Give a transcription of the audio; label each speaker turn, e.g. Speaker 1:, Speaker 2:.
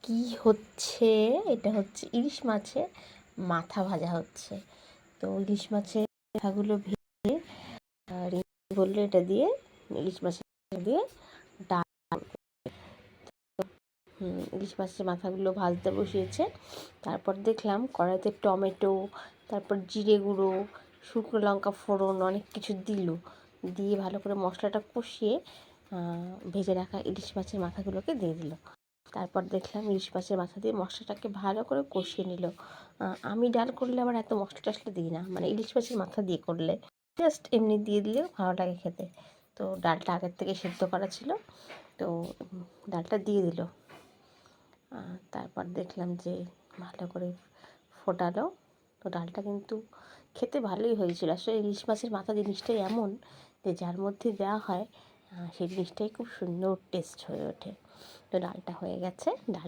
Speaker 1: কি হচ্ছে, এটা হচ্ছে ইলিশ মাছের মাথা ভাজা হচ্ছে। তো ইলিশ মাছের মাথাগুলো ভেজে বললো এটা দিয়ে ইলিশ মাছের দিয়ে ডাল, ইলিশ মাছের মাথাগুলো ভাজতে বসিয়েছে। তারপর দেখলাম কড়াইতে টমেটো, তারপর জিরে গুঁড়ো, শুকনো লঙ্কা ফোড়ন অনেক কিছু দিয়ে ভালো করে মশলাটা কষিয়ে ভেজে রাখা ইলিশ মাছের মাথাগুলোকে দিয়ে দিল। তারপর দেখলাম ইলিশ মাছের মাথা দিয়ে মশলাটাকে ভালো করে কষিয়ে নিল। আমি ডাল করলে আবার এত মশলা টশলা দিই না, মানে ইলিশ মাছের মাথা দিয়ে করলে জাস্ট এমনি দিয়ে দিলেও ভালো লাগে খেতে। তো ডালটা আগের থেকে সেদ্ধ করা ছিল, তো ডালটা দিয়ে দিল। তারপর দেখলাম যে ভালো করে ফোটালো। তো ডালটা কিন্তু খেতে ভালোই হয়েছিল। আসলে ইলিশ মাছের মাথা জিনিসটাই এমন যে যার মধ্যে দেওয়া হয় সেই জিনিসটাই খুব সুন্দর টেস্ট হয়ে ওঠে। তো ডালটা হয়ে গেছে। ডাল